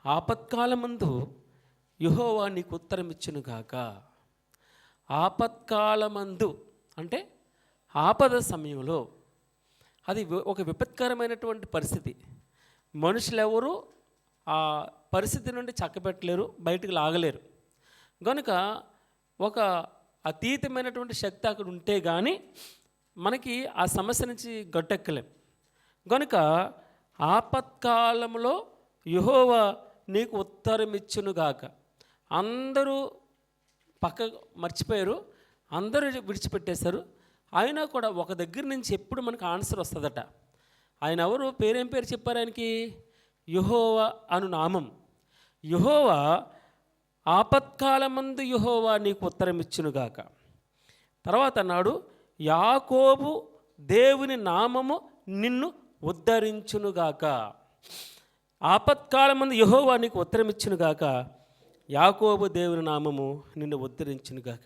ఆపత్కాలమందు యెహోవా నీకు ఉత్తరం ఇచ్చునుగాక. ఆపత్కాలమందు అంటే ఆపద సమయంలో, అది ఒక విపత్కరమైనటువంటి పరిస్థితి. మనుషులెవరూ ఆ పరిస్థితి నుండి చక్కబెట్టలేరు, బయటకు లాగలేరు. కనుక ఒక అతీతమైనటువంటి శక్తి అక్కడ ఉంటే కానీ మనకి ఆ సమస్య నుంచి గట్టెక్కలేం. కనుక ఆపత్కాలంలో యెహోవా నీకు ఉత్తరం ఇచ్చునుగాక. అందరూ పక్క మర్చిపోయారు, అందరూ విడిచిపెట్టేశారు. అయినా కూడా ఒక దగ్గర నుంచి ఎప్పుడు మనకు ఆన్సర్ వస్తుందట. ఆయన ఎవరు? పేరేం పేరు చెప్పారు ఆయనకి? యెహోవా అను నామం. యెహోవా ఆపత్కాలమందు యెహోవా నీకు ఉత్తరం ఇచ్చునుగాక. తర్వాత అన్నాడు, యాకోబు దేవుని నామము నిన్ను ఉద్ధరించునుగాక. ఆపత్కాలమందు యెహోవా నీకు ఉత్తరం ఇచ్చునుగాక, యాకోబు దేవుని నామము నిన్ను ఉద్ధరించునుగాక.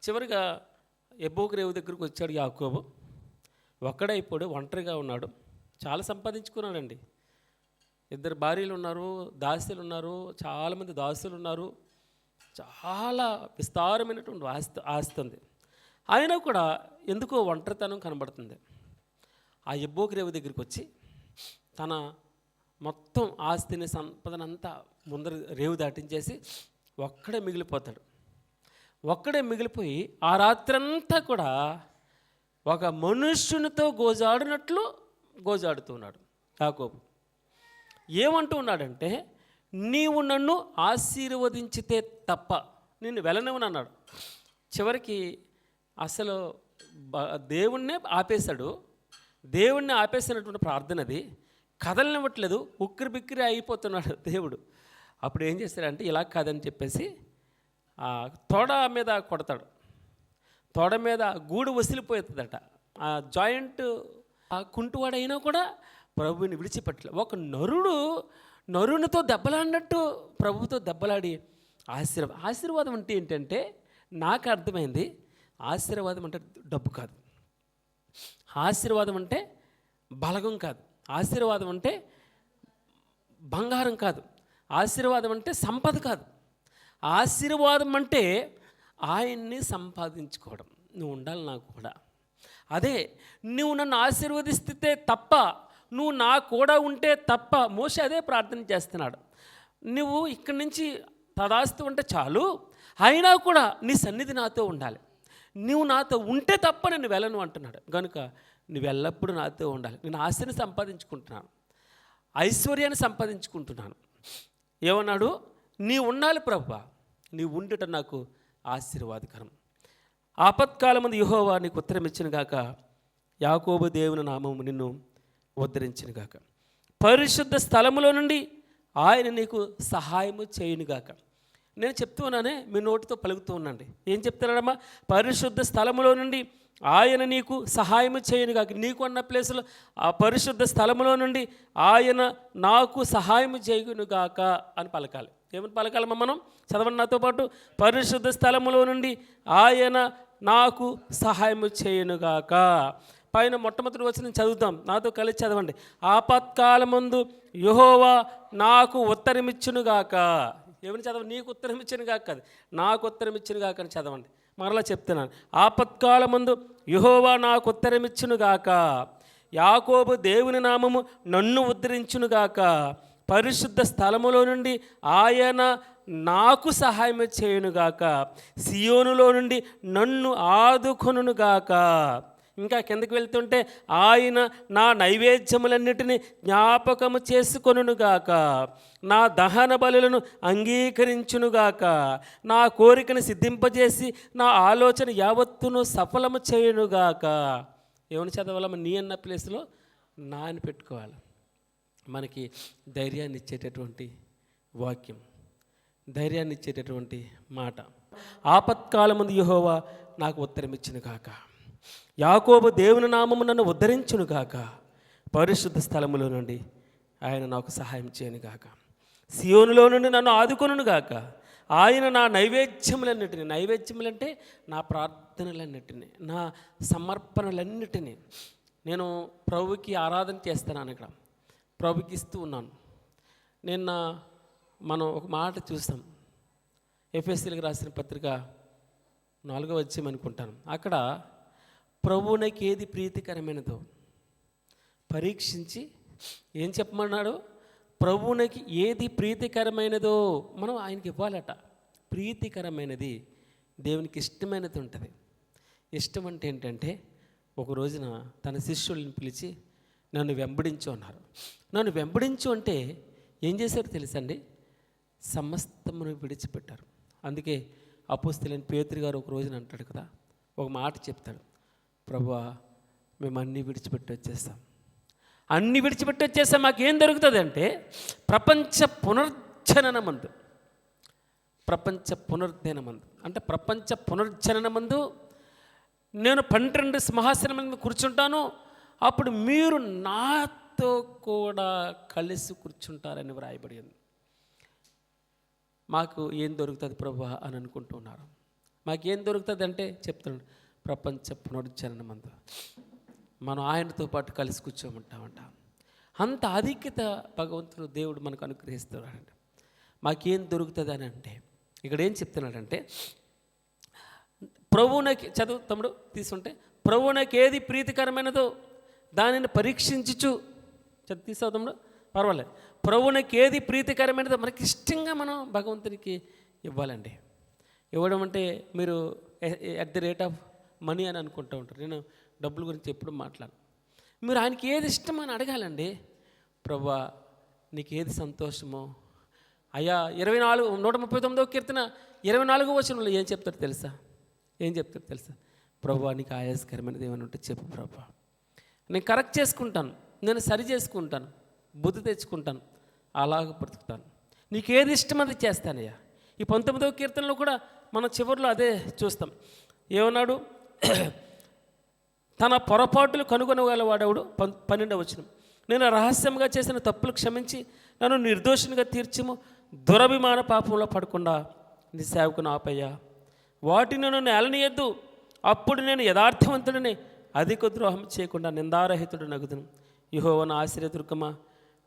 చివరిగా యబ్బోకు రేవు దగ్గరకు వచ్చాడు యాకోబు. ఒక్కడైపోయాడు, ఒంటరిగా ఉన్నాడు. చాలా సంపాదించుకున్నాడండి. 2 భార్యలు ఉన్నారు, దాసులు ఉన్నారు, చాలామంది దాసులు ఉన్నారు, చాలా విస్తారమైనటువంటి ఆస్తి ఉంది. అయినా కూడా ఎందుకో ఒంటరితనం కనబడుతుంది. ఆ యబ్బోకు రేవు దగ్గరికి వచ్చి తన మొత్తం ఆస్తిని, సంపదనంతా ముందర రేవు దాటించేసి ఒక్కడే మిగిలిపోతాడు. ఒక్కడే మిగిలిపోయి ఆ రాత్రంతా కూడా ఒక మనుష్యునితో గోజాడినట్లు గోజాడుతూ ఉన్నాడు యాకోబు. ఏమంటూ ఉన్నాడంటే, నీవు నన్ను ఆశీర్వదించితే తప్ప నిన్ను వెళ్ళనివ్వను అన్నాడు. చివరికి అసలు దేవుణ్ణే ఆపేశాడు. దేవుణ్ణి ఆపేసినటువంటి ప్రార్థనది, కదలనివ్వట్లేదు, ఉక్కిరి బిక్కిరి అయిపోతున్నాడు దేవుడు. అప్పుడు ఏం చేస్తాడంటే, ఇలా కాదని చెప్పేసి తోడ మీద కొడతాడు. తోడ మీద గూడు వసిలిపోతుందట. ఆ జాయింట్ ఆ కుంటువాడైనా కూడా ప్రభువుని విడిచిపెట్టలేదు. ఒక నరునితో దెబ్బలాడినట్టు ప్రభువుతో దెబ్బలాడి ఆశీర్వాదం అంటే ఏంటంటే, నాకు అర్థమైంది, ఆశీర్వాదం అంటే డబ్బు కాదు, ఆశీర్వాదం అంటే బలగం కాదు, ఆశీర్వాదం అంటే బంగారం కాదు, ఆశీర్వాదం అంటే సంపద కాదు. ఆశీర్వాదం అంటే ఆయన్ని సంపాదించుకోవడం. నువ్వు ఉండాలి నాకు కూడా. అదే నువ్వు నన్ను ఆశీర్వదిస్తే తప్ప, నువ్వు నా కూడా ఉంటే తప్ప. మోషే అదే ప్రార్థన చేస్తున్నాడు. నువ్వు ఇక్కడి నుంచి తదాస్తు ఉంటే చాలు, అయినా కూడా నీ సన్నిధి నాతో ఉండాలి, నువ్వు నాతో ఉంటే తప్ప నేను వెళ్ళను అంటున్నాడు. కనుక నువ్వు ఎల్లప్పుడూ నాతో ఉండాలి. నేను ఆస్తిని సంపాదించుకుంటున్నాను, ఐశ్వర్యాన్ని సంపాదించుకుంటున్నాను. ఏమన్నాడు? నీ ఉండాలి ప్రభువా, నీ ఉండుట నాకు ఆశీర్వాదకరం. ఆపత్కాలమందు యెహోవా నీకు ఉత్తరం ఇచ్చునుగాక, యాకోబు దేవుని నామము నిన్ను ఉద్ధరించునుగాక. పరిశుద్ధ స్థలములో నుండి ఆయన నీకు సహాయము చేయునుగాక. నేను చెప్తూ ఉన్నానే, మీ నోటితో పలుకుతూ ఉన్నాండి. ఏం చెప్తున్నాడమ్మా? పరిశుద్ధ స్థలములో నుండి ఆయన నీకు సహాయము చేయనుగాక. నీకు అన్న ప్లేసులో ఆ పరిశుద్ధ స్థలములో నుండి ఆయన నాకు సహాయము చేయునుగాక అని పలకాలి. ఏమని పలకాలమ్మా మనం? చదవండి నాతో పాటు. పరిశుద్ధ స్థలములో నుండి ఆయన నాకు సహాయము చేయునుగాక. పైన మొట్టమొదటి వచనం చదువుతాం, నాతో కలిసి చదవండి. ఆపత్కాలమందు యెహోవా నాకు ఉత్తరమిచ్చునుగాక. ఏమని చదవండి? నీకు ఉత్తరం ఇచ్చునుగాక కాదు, నాకు ఉత్తరం ఇచ్చునుగాక అని చదవండి. మరలా చెప్తున్నాను. ఆపత్కాలమందు యెహోవా నాకు ఉత్తరమిచ్చునుగాక, యాకోబు దేవుని నామము నన్ను ఉద్ధరించునుగాక. పరిశుద్ధ స్థలములో నుండి ఆయన నాకు సహాయం చేయునుగాక, సియోనులో నుండి నన్ను ఆదుకొనుగాక. ఇంకా కిందకి వెళ్తుంటే, ఆయన నా నైవేద్యములన్నిటినీ జ్ఞాపకము చేసుకొనుగాక, నా దహన బలులను అంగీకరించునుగాక, నా కోరికను సిద్ధింపజేసి నా ఆలోచన యావత్తును సఫలము చేయునుగాక. ఏమని చదవాలమ్మ? నీ అన్న ప్లేస్లో నా అని పెట్టుకోవాలి. మనకి ధైర్యాన్ని ఇచ్చేటటువంటి వాక్యం, ధైర్యాన్ని ఇచ్చేటటువంటి మాట. ఆపత్కాలమందు యెహోవా నాకు ఉత్తరం ఇచ్చునుగాక, యాకోబు దేవుని నామము నన్ను ఉద్ధరించునుగాక. పరిశుద్ధ స్థలములో నుండి ఆయన నాకు సహాయం చేయనుగాక, సియోనులో నుండి నన్ను ఆదుకొనుగాక. ఆయన నా నైవేద్యములన్నిటినీ, నైవేద్యములంటే నా ప్రార్థనలన్నిటినీ, నా సమర్పణలన్నిటినీ నేను ప్రభుకి ఆరాధన చేస్తున్నాను. ఇక్కడ ప్రభుకి ఇస్తూ ఉన్నాను. నిన్న మనం ఒక మాట చూస్తాం. ఎఫెసీయులకు రాసిన పత్రిక 4వ అధ్యాయం అనుకుంటాను. అక్కడ ప్రభువునకి ఏది ప్రీతికరమైనదో పరీక్షించి ఏం చెప్పమన్నాడు? ప్రభువునకి ఏది ప్రీతికరమైనదో మనం ఆయనకి ఇవ్వాలట. ప్రీతికరమైనది, దేవునికి ఇష్టమైనది ఉంటుంది. ఇష్టం అంటే ఏంటంటే, ఒక రోజున తన శిష్యుల్ని పిలిచి నన్ను వెంబడించు అన్నారు. నన్ను వెంబడించు అంటే ఏం చేశారో తెలుసండి? సమస్తమును విడిచిపెట్టారు. అందుకే అపోస్తలుడైన పేతురు గారు ఒక రోజున అంటాడు కదా, ఒక మాట చెప్తాడు, ప్రభువా మేము అన్నీ విడిచిపెట్టి వచ్చేస్తాం, అన్నీ విడిచిపెట్టి వచ్చేస్తాం, మాకేం దొరుకుతుంది అంటే ప్రపంచ పునర్జననమందు, ప్రపంచ పునర్జననమందు అంటే ప్రపంచ పునర్జననమందు నేను 12 సింహాసనం మీద కూర్చుంటాను, అప్పుడు మీరు నాతో కూడా కలిసి కూర్చుంటారని వ్రాయబడి ఉంది. మాకు ఏం దొరుకుతుంది ప్రభువా అని అనుకుంటున్నారు. మాకేం దొరుకుతుంది అంటే చెప్తున్నాడు, ప్రపంచ పునర్జననమందు మనం ఆయనతో పాటు కలిసి కూర్చోమంటామంట. అంత ఆధిక్యత భగవంతుడు దేవుడు మనకు అనుగ్రహిస్తున్నాడండి. మాకేం దొరుకుతుంది అని అంటే ఇక్కడ ఏం చెప్తున్నాడంటే, ప్రభువునకి, చదువు తమ్ముడు తీసుకుంటే, ప్రభువునకి ఏది ప్రీతికరమైనదో దానిని పరీక్షించుచు, చదువు తీసావు తమ్ముడు పర్వాలేదు, ప్రభువునకి ఏది ప్రీతికరమైనదో మనకి ఇష్టంగా మనం భగవంతునికి ఇవ్వాలండి. ఇవ్వడం అంటే మీరు at the rate of money అని అనుకుంటూ ఉంటారు. నేను డబ్బుల గురించి ఎప్పుడు మాట్లాడు. మీరు ఆయనకి ఏది ఇష్టమో అని అడగాలండి. ప్రభువా నీకు ఏది సంతోషమో అయ్యా. 139వ కీర్తన 24వ వచనంలో ఏం చెప్తాడు తెలుసా? ఏం చెప్తాడు తెలుసా? ప్రభువా నీకు ఆయాసకరమైనది ఏమైనా ఉంటే చెప్పు ప్రభువా, నేను కరెక్ట్ చేసుకుంటాను, నేను సరి చేసుకుంటాను, బుద్ధి తెచ్చుకుంటాను, అలాగ బ్రతుకుతాను, నీకు ఏది ఇష్టం అది చేస్తానయ్యా. ఈ 19వ కీర్తనలో కూడా మనం చివరిలో అదే చూస్తాం. ఏమన్నాడు? తన పొరపాటులు కనుగొనగలవాడవుడు. 12వ వచనం, నేను రహస్యంగా చేసిన తప్పులు క్షమించి నన్ను నిర్దోషినిగా తీర్చుము, దురభిమాన పాపంలో పడకుండా నీ సేవకును ఆపయ్యా. వాటిని నన్ను ఏలనీయద్దు, అప్పుడు నేను యథార్థవంతుడిని, అధిక ద్రోహం చేయకుండా నిందారహితుడు నగుదును. యెహోవా నా ఆశ్రయదుర్గమా,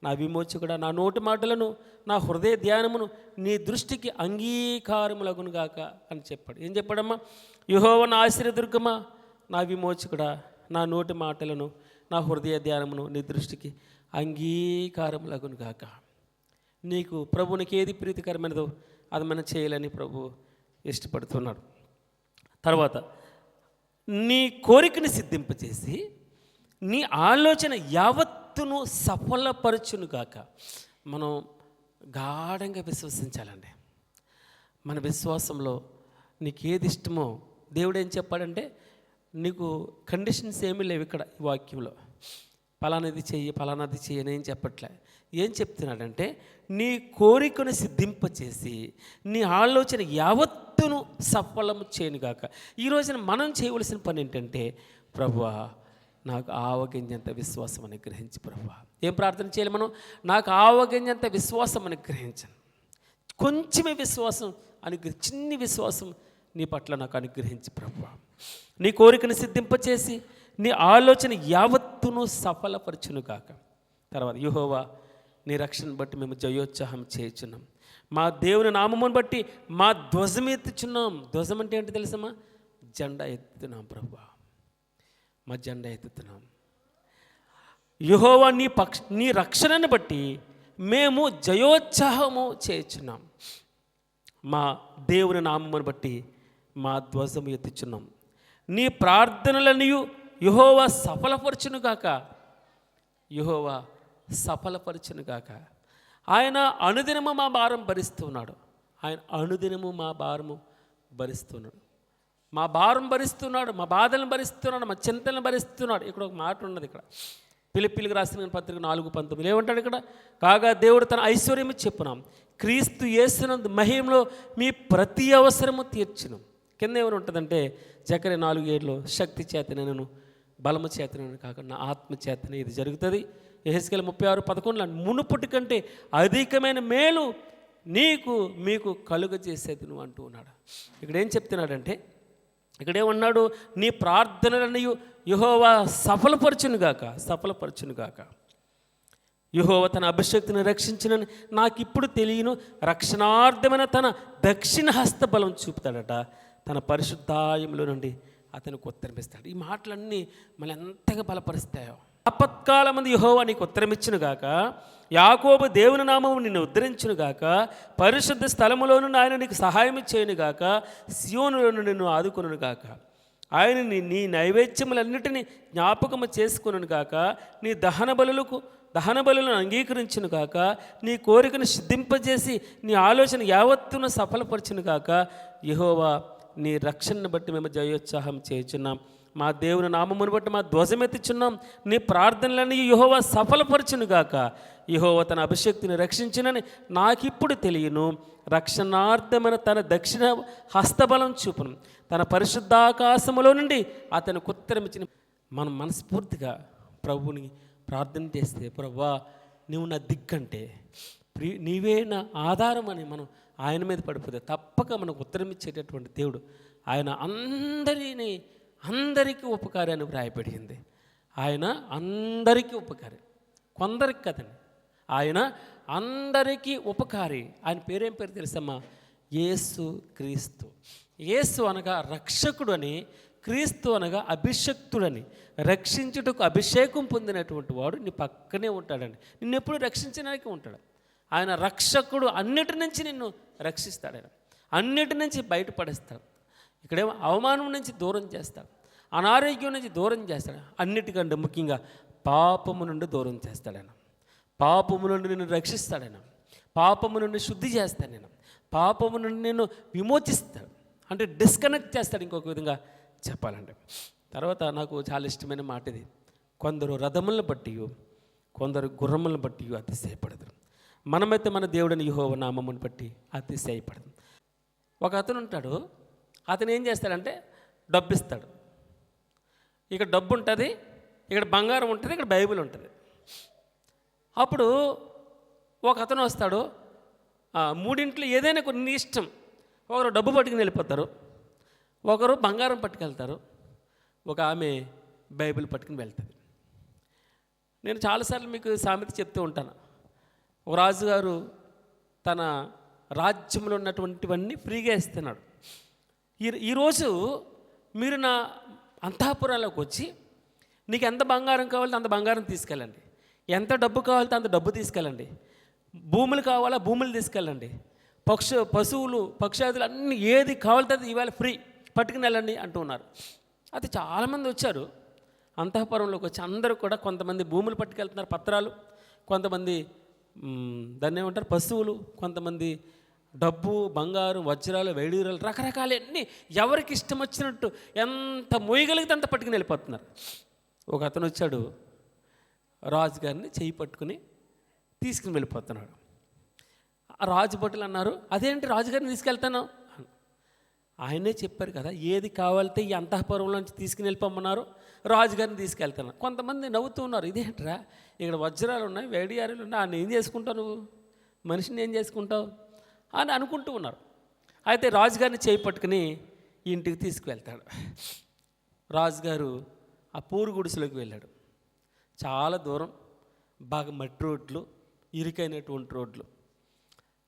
నా విమోచకుడా, నా నోటి మాటలను నా హృదయ ధ్యానమును నీ దృష్టికి అంగీకారములగునుగాక అని చెప్పాడు. ఏం చెప్పాడమ్మా? యెహోవా నా ఆశ్రయదుర్గమా, నా విమోచకుడా, నా నోటి మాటలను నా హృదయ ధ్యానమును నీ దృష్టికి అంగీకారములగునుగాక. నీకు ప్రభునికి ఏది ప్రీతికరమైనదో అది మనం చేయాలని ప్రభు ఇష్టపడుతున్నాడు. తర్వాత నీ కోరికని సిద్ధింపచేసి నీ ఆలోచన యావత్తును సఫలపరచునుగాక. మనం గాఢంగా విశ్వసించాలండి. మన విశ్వాసంలో నీకు ఏది ఇష్టమో దేవుడు ఏం చెప్పాడంటే, నీకు కండిషన్స్ ఏమీ లేవు ఇక్కడ ఈ వాక్యంలో. పలానాది చెయ్యి, పలానాది చెయ్యి అని ఏం చెప్పట్లే. ఏం చెప్తున్నాడంటే, నీ కోరికను సిద్ధింపచేసి నీ ఆలోచన యావత్తును సఫలము చేయనుగాక. ఈ రోజున మనం చేయవలసిన పని ఏంటంటే, ప్రభువా నాకు ఆవగింజంత విశ్వాసం అనుగ్రహించి ప్రభువా. ఏం ప్రార్థన చేయాలి మనం? నాకు ఆవగింజంత విశ్వాసం అనుగ్రహించను. కొంచెమే విశ్వాసం చిన్ని విశ్వాసం నీ పట్ల నాకు అనుగ్రహించి ప్రభువా. నీ కోరికను సిద్ధింపచేసి నీ ఆలోచన యావత్తును సఫలపరచునుగాక. తర్వాత యెహోవా నీ రక్షణ బట్టి మేము జయోత్సాహం చేయుచున్నాం, మా దేవుని నామమును బట్టి మా ధ్వజం ఎత్తుచున్నాం. ధ్వజం అంటే ఏంటి తెలుసమ్మా? జెండా ఎత్తుతున్నాం ప్రభువా, మా జెండా ఎత్తుతున్నాం. యెహోవా నీ రక్షణను బట్టి మేము జయోత్సాహము చేయుచున్నాం, మా దేవుని నామమును బట్టి మా ధ్వజము ఎత్తుచున్నాం. నీ ప్రార్థనలను యెహోవా సఫలపరచునుగాక. యెహోవా సఫలపరచునుగాక. ఆయన అనుదినము మా భారం భరిస్తున్నాడు. ఆయన అనుదినము మా భారము భరిస్తున్నాడు. మా భారం భరిస్తున్నాడు, మా బాధలను భరిస్తున్నాడు, మా చింతలను భరిస్తున్నాడు. ఇక్కడ ఒక మాట ఉన్నది. ఇక్కడ ఫిలిప్పీయులకు రాసిన పత్రిక 4:19 ఏమంటాడు ఇక్కడ? కాగా దేవుడు తన ఐశ్వర్యము చెప్పునాం క్రీస్తు యేసునందు మహిమలో మీ ప్రతి అవసరము తీర్చును. కింద ఏమైనా ఉంటుందంటే జకర్యా 4:7 శక్తి చేతనను బలము చేతనను కాకుండా ఆత్మ చేతనే ఇది జరుగుతుంది. యెహెజ్కేలు 36:11 మునుపటి కంటే అధికమైన మేలు మీకు కలుగజేసేది నువ్వు అంటూ ఉన్నాడు. ఇక్కడ ఏం చెప్తున్నాడంటే, ఇక్కడేమన్నాడు? నీ ప్రార్థనలను యెహోవా సఫలపరచునుగాక. యెహోవా తన అభిషేక్తుని రక్షించినని నాకు ఇప్పుడు తెలియను, రక్షణార్థమైన తన దక్షిణ హస్త బలం చూపుతాడట, తన పరిశుద్ధాయంలో నుండి అతనికి ఉత్తరమిస్తాడు. ఈ మాటలన్నీ మళ్ళీ ఎంతగా బలపరుస్తాయో. ఆపత్కాలమందు యెహోవా నీకు ఉత్తరమిచ్చును గాక, యాకోబు దేవుని నామము నిన్ను ఉద్ధరించును గాక, పరిశుద్ధ స్థలములో నుండి ఆయన నీకు సహాయం చేయను గాక, సియోనులో నుండి నిన్ను ఆదుకొనును గాక, ఆయన నీ నైవేద్యములన్నిటినీ జ్ఞాపకము చేసుకొనును గాక, నీ దహన బలులను అంగీకరించును గాక, నీ కోరికను సిద్ధింపజేసి నీ ఆలోచన యావత్తును సఫలపరచును గాక. యెహోవా నీ రక్షణను బట్టి మేము జయోత్సాహం చేయుచున్నాం, మా దేవుని నామమును బట్టి మా ధ్వజమెత్తుచున్నాం, నీ ప్రార్థనలన్నీ యెహోవా సఫలపరచును గాక. యెహోవా తన అభిషేక్తిని రక్షించినని నాకిప్పుడు తెలియను, రక్షణార్థమైన తన దక్షిణ హస్తబలం చూపును, తన పరిశుద్ధాకాశములో నుండి అతనికి ఉత్తరమిచ్చిన. మనం మనస్ఫూర్తిగా ప్రభువుని ప్రార్థన చేస్తే, ప్రభువా నువ్వు నా దిక్కంటే, నీవే నా ఆధారం అని మనం ఆయన మీద పడిపోతే తప్పక మనకు ఉత్తరం ఇచ్చేటటువంటి దేవుడు. ఆయన అందరికీ ఉపకారి అని వ్రాయబడింది. ఆయన అందరికీ ఉపకారి, కొందరికి కదండి. ఆయన అందరికీ ఉపకారి. ఆయన పేరేం పేరు తెలుసమ్మా? యేసు క్రీస్తు. యేసు అనగా రక్షకుడు అని, క్రీస్తు అనగా అభిషక్తుడని. రక్షించుటకు అభిషేకం పొందినటువంటి వాడు నీ పక్కనే ఉంటాడండి, నిన్ను ఎప్పుడు రక్షించడానికి ఉంటాడు. ఆయన రక్షకుడు, అన్నిటి నుంచి నిన్ను రక్షిస్తాడు, ఆయన అన్నిటి నుంచి బయటపడేస్తాడు. ఇక్కడేమో అవమానం నుంచి దూరం చేస్తాడు, అనారోగ్యం నుంచి దూరం చేస్తాడు, అన్నిటికంటే ముఖ్యంగా పాపము నుండి దూరం చేస్తాడు ఆయన. పాపము నుండి నిన్ను రక్షిస్తాడు ఆయన, పాపము నుండి శుద్ధి చేస్తాడు నేను, పాపము నుండి నిన్ను విమోచిస్తాడు, అంటే డిస్కనెక్ట్ చేస్తాడు ఇంకొక విధంగా చెప్పాలంటే. తర్వాత నాకు చాలా ఇష్టమైన మాట ఇది, కొందరు రథములను బట్టి కొందరు గుర్రములను బట్టి అతిశయపడదు, మనమైతే మన దేవుడిని యెహోవా నామమును బట్టి అతిశయపడదు. ఒక అతను ఉంటాడు, అతను ఏం చేస్తాడంటే డబ్బు ఇస్తాడు. ఇక్కడ డబ్బు ఉంటుంది, ఇక్కడ బంగారం ఉంటుంది, ఇక్కడ బైబిల్ ఉంటుంది. అప్పుడు ఒక అతను వస్తాడు, మూడింట్లో ఏదైనా కొన్ని ఇష్టం. ఒకరు డబ్బు పట్టుకుని వెళ్ళిపోతారు, ఒకరు బంగారం పట్టుకెళ్తారు, ఒక ఆమె బైబిల్ పట్టుకుని వెళ్తుంది. నేను చాలాసార్లు మీకు సామెత చెప్తూ ఉంటాను. ఒక రాజుగారు తన రాజ్యంలో ఉన్నటువంటివన్నీ ఫ్రీగా ఇస్తున్నాడు. ఈరోజు మీరు నా అంతఃపురాలకు వచ్చి నీకు ఎంత బంగారం కావాలంటే అంత బంగారం తీసుకెళ్ళండి, ఎంత డబ్బు కావాలంటే అంత డబ్బు తీసుకెళ్ళండి, భూములు కావాలా భూములు తీసుకెళ్ళండి, పశువులు పక్షాదులు అన్నీ ఏది కావాలంటే అది ఇవాళ ఫ్రీ పట్టుకుని వెళ్ళండి అంటూ ఉన్నారు. అది చాలామంది వచ్చారు అంతఃపురంలోకి వచ్చి, అందరూ కూడా కొంతమంది భూములు పట్టుకెళ్తున్నారు, పత్రాలు, కొంతమంది దాన్ని ఏమంటారు పశువులు, కొంతమంది డబ్బు బంగారం వజ్రాలు వైడూరాలు రకరకాలన్నీ ఎవరికి ఇష్టం వచ్చినట్టు ఎంత మోయగలిగితే అంత పట్టుకుని వెళ్ళిపోతున్నారు. ఒక అతను వచ్చాడు, రాజుగారిని చేయి పట్టుకుని తీసుకుని వెళ్ళిపోతున్నాడు. రాజు భటులు అన్నారు, అదేంటి రాజుగారిని తీసుకెళ్తాను? ఆయనే చెప్పారు కదా ఏది కావాలంటే ఈ అంతఃపురంలోంచి తీసుకుని వెళ్ళిపోమన్నారు, రాజుగారిని తీసుకెళ్తాను. కొంతమంది నవ్వుతూ ఉన్నారు, ఇదేంట్రా ఇక్కడ వజ్రాలు ఉన్నాయి వేడియారులు ఉన్నాయి, ఆయన ఏం చేసుకుంటావు, నువ్వు మనిషిని ఏం చేసుకుంటావు అని అనుకుంటూ ఉన్నారు. అయితే రాజుగారిని చేయి పట్టుకుని ఇంటికి తీసుకువెళ్తాడు. రాజుగారు ఆ పూరు గుడిసెలోకి వెళ్ళాడు. చాలా దూరం, బాగా మట్టి రోడ్లు, ఇరుకైనటువంటి రోడ్లు,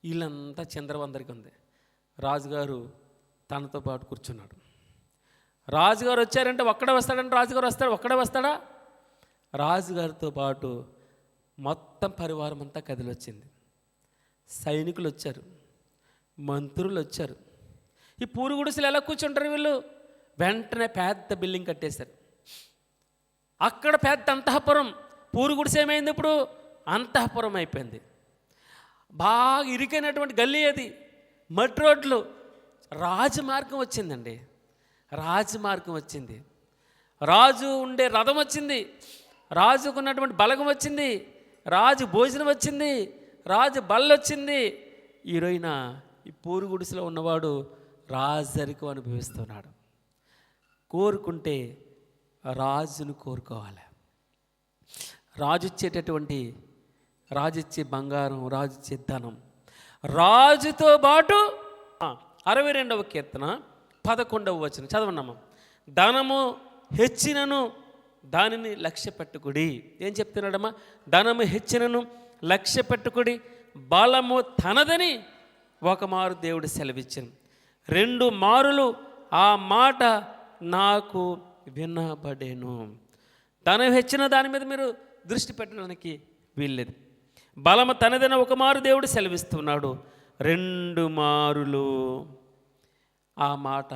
ఇల్లంతా చిందరవందరికి ఉంది. రాజుగారు తనతో పాటు కూర్చున్నాడు. రాజుగారు వచ్చారంటే ఒక్కడే వస్తాడంటే రాజుగారు వస్తాడు, ఒక్కడే వస్తాడా? రాజుగారితో పాటు మొత్తం పరివారం అంతా కదిలొచ్చింది. సైనికులు వచ్చారు, మంత్రులు వచ్చారు. ఈ పూరు గుడిసెలు ఎలా కూర్చుంటారు వీళ్ళు? వెంటనే పెద్ద బిల్డింగ్ కట్టేశారు. అక్కడ పెద్ద అంతఃపురం, పూరు గుడిసె ఏమైంది ఇప్పుడు? అంతఃపురం అయిపోయింది. బాగా ఇరికైనటువంటి గల్లీ, అది మట్టి రోడ్లు, రాజమార్గం వచ్చిందండి, రాజమార్గం వచ్చింది. రాజు ఉండే రథం వచ్చింది, రాజుకు ఉన్నటువంటి బలగం వచ్చింది, రాజు భోజనం వచ్చింది, రాజు బల్ల వచ్చింది. ఈరోజున ఈ పూరు గుడిసెలో ఉన్నవాడు రాజరికం అనుభవిస్తున్నాడు. కోరుకుంటే రాజును కోరుకోవాలి. రాజు ఇచ్చేటటువంటి, రాజు ఇచ్చే బంగారం, రాజు ఇచ్చే ధనం, రాజుతో పాటు 62వ కీర్తన 11వ వచనం చదవన్నామా? ధనము హెచ్చినను దానిని లక్ష్య పెట్టుకుడి. ఏం చెప్తున్నాడమ్మా? ధనము హెచ్చినను లక్ష్య పెట్టుకుడి, బలము తనదని ఒక మారు దేవుడు సెలవిచ్చాను, 2 మారులు ఆ మాట నాకు వినబడేను. ధనం హెచ్చిన దాని మీద మీరు దృష్టి పెట్టడానికి వీల్లేదు. బలము తనదని ఒక మారు దేవుడు సెలవిస్తున్నాడు, 2 మారులు ఆ మాట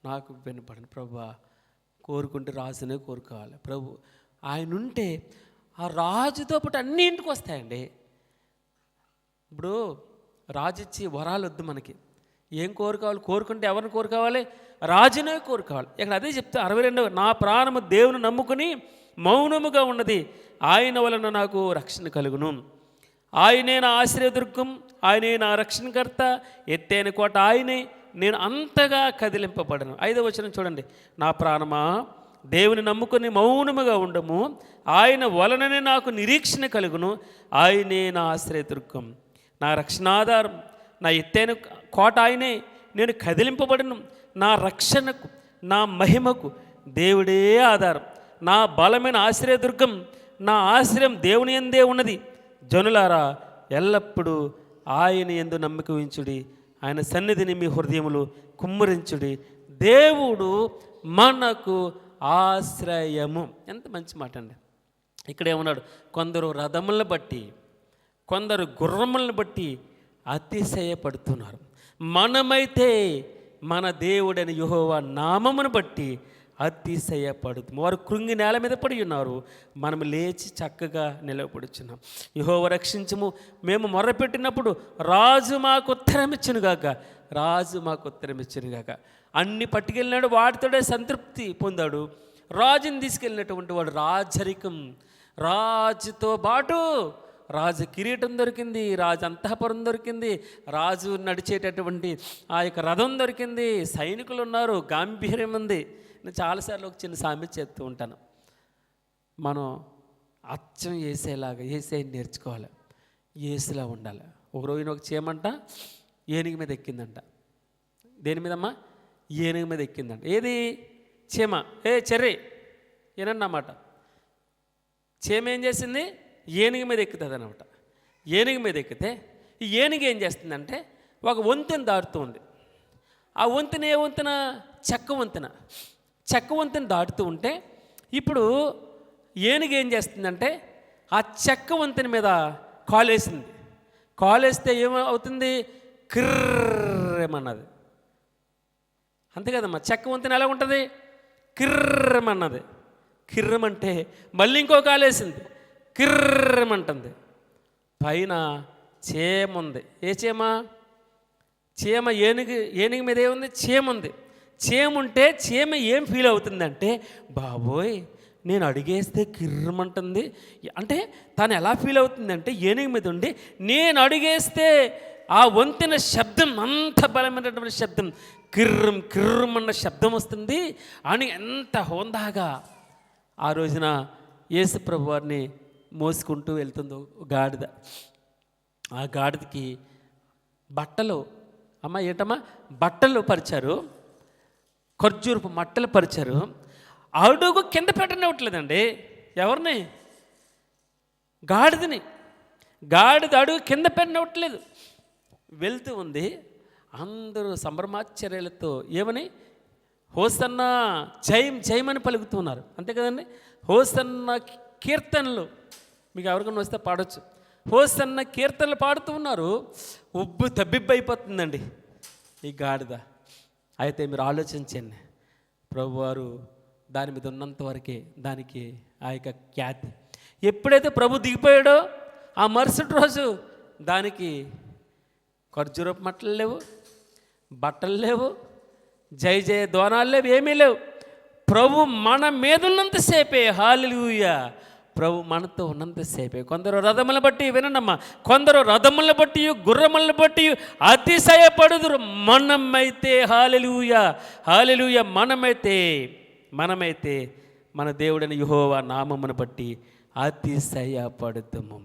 నాకు వినపడను. ప్రభువా, కోరుకుంటే రాజునే కోరుకోవాలి. ప్రభు ఆయన ఉంటే ఆ రాజుతో పాటు అన్ని ఇంటికి వస్తాయండి. ఇప్పుడు రాజు ఇచ్చి వరాలు వద్దు మనకి. ఏం కోరుకోవాలి? కోరుకుంటే ఎవరిని కోరుకోవాలి? రాజునే కోరుకోవాలి. ఇక్కడ అదే చెప్తే 62, నా ప్రాణము దేవుని నమ్ముకుని మౌనముగా ఉన్నది, ఆయన వలన నాకు రక్షణ కలుగును. ఆయనే నా ఆశ్రయదుర్గం, ఆయనే నా రక్షణకర్త, ఎత్తైన కోట ఆయనే, నేను అంతగా కదిలింపబడను. 5వ వచనం చూడండి. నా ప్రాణమా దేవుని నమ్ముకుని మౌనముగా ఉండము, ఆయన వలననే నాకు నిరీక్షణ కలుగును, ఆయనే నా ఆశ్రయదుర్గం, నా రక్షణాధారం, నా ఎత్తైన కోట ఆయనే, నేను కదిలింపబడను. నా రక్షణకు, నా మహిమకు దేవుడే ఆధారం, నా బలమైన ఆశ్రయదుర్గం, నా ఆశ్రయం దేవుని యందే ఉన్నది. జనులారా, ఎల్లప్పుడూ ఆయన యందు నమ్మిక ఉంచుడి, ఆయన సన్నిధిని మీ హృదయములు కుమ్మరించుడి, దేవుడు మనకు ఆశ్రయము. ఎంత మంచి మాట అండి. ఇక్కడ ఏమన్నాడు? కొందరు రథములను బట్టి, కొందరు గుర్రములను బట్టి అతిశయపడుతున్నారు, మనమైతే మన దేవుడైన యెహోవా నామమును బట్టి అతిశయపడుతుంది. వారు కృంగి నేల మీద పడి ఉన్నారు, మనం లేచి చక్కగా నిలబడుచున్నాం. యెహోవా రక్షించుము, మేము మొర్రపెట్టినప్పుడు రాజు మాకు ఉత్తరం ఇచ్చునుగాక, రాజు మాకు ఉత్తరం ఇచ్చునుగాక. అన్ని పట్టుకెళ్ళినాడు, వాటితోనే సంతృప్తి పొందాడు. రాజుని తీసుకెళ్ళినటువంటి వాడు రాజరికం, రాజుతో పాటు రాజు కిరీటం దొరికింది, రాజు అంతఃపురం దొరికింది, రాజు నడిచేటటువంటి ఆ యొక్క రథం దొరికింది, సైనికులు ఉన్నారు, గాంభీర్యం ఉంది. నేను చాలాసార్లు ఒక చిన్న సామెత చెప్తూ ఉంటాను. మనం అచ్చం వేసేలాగా వేసే నేర్చుకోవాలి, ఏసులా ఉండాలి. ఒక రోజున ఒక చీమంట ఏనుగు మీద ఎక్కిందంట. దేని మీదమ్మా? ఏనుగు మీద ఎక్కిందంట. ఏది? చీమ. చెర్రీ ఏనన్నమాట. చీమ ఏం చేసింది? ఏనుగు మీద ఎక్కుతుంది అనమాట. ఏనుగు మీద ఎక్కితే ఈ ఏనుగు ఏం చేస్తుందంటే ఒక వంతెన దాటుతూ ఉంది. ఆ వంతెన ఏ వంతెన? చెక్క వంతెన. చెక్క వంతెన దాటుతూ ఉంటే ఇప్పుడు ఏనుగు ఏం చేస్తుందంటే ఆ చెక్క వంతెన మీద కాలేసింది. కాలేస్తే ఏమవుతుంది? కిర్రమన్నది. అంతే కదమ్మా. చెక్క వంతెన ఎలా ఉంటుంది? కిర్రమన్నది. కిర్రమంటే మళ్ళీ ఇంకో కాలేసింది, కిర్రమంటుంది. పైన చీమ ఉంది. ఏ చీమ? చీమ. ఏనుగు మీద ఏముంది? చీమ ఉంది. చీమ ఉంటే చీమ ఏం ఫీల్ అవుతుందంటే, బాబోయ్ నేను అడిగేస్తే కిర్రమంటుంది. అంటే తను ఎలా ఫీల్ అవుతుందంటే, ఏనుగు మీద ఉండి నేను అడిగేస్తే ఆ వంతెన శబ్దం, అంత బలమైనటువంటి శబ్దం, కిర్రం కిర్రమన్న శబ్దం వస్తుంది అని ఎంత హోందాగా ఆ రోజున యేసు ప్రభు వారిని మోసుకుంటూ వెళ్తుందో గాడిద. ఆ గాడిదకి బట్టలు, అమ్మ ఏంటమ్మా, బట్టలు పరిచారు, ఖర్జూరపు మట్టలు పరిచారు. అడుగు కింద పెట్టనివ్వట్లేదండి. ఎవరిని? గాడిదని. గాడిద అడుగు కింద పెట్టనివ్వట్లేదు. వెళ్తూ ఉంది. అందరూ సంభ్రమాశ్చర్యాలతో ఏమని? హోసన్నా జయం జయమని పలుకుతున్నారు. అంతే కదండి. హోసన్న కీర్తనలు మీకు ఎవరికైనా వస్తే పాడొచ్చు. హోసన్న కీర్తనలు పాడుతూ ఉన్నారు. ఉబ్బు తబ్బిబ్బైపోతుందండి ఈ గాడిద. అయితే మీరు ఆలోచించండి, ప్రభువారు దాని మీద ఉన్నంత వరకే దానికి ఆ యొక్క ఖ్యాతి. ఎప్పుడైతే ప్రభు దిగిపోయాడో ఆ మరుసటి రోజు దానికి ఖర్జూరపు మట్టలు లేవు, బట్టలు లేవు, జయ జయ ధ్వానాలు లేవు, ఏమీ లేవు. ప్రభు మన మీద ఉన్నంతసేపే. హల్లెలూయా. ప్రభు మనతో ఉన్నంతసేపే. కొందరు రథములను బట్టి, వినండమ్మా, కొందరు రథములను బట్టి గుర్రములను బట్టి అతిశయపడుదురు. మనమైతే హల్లెలూయా హల్లెలూయా, మనమైతే మన దేవుడైన యెహోవా నామమును బట్టి అతిశయపడుతుము.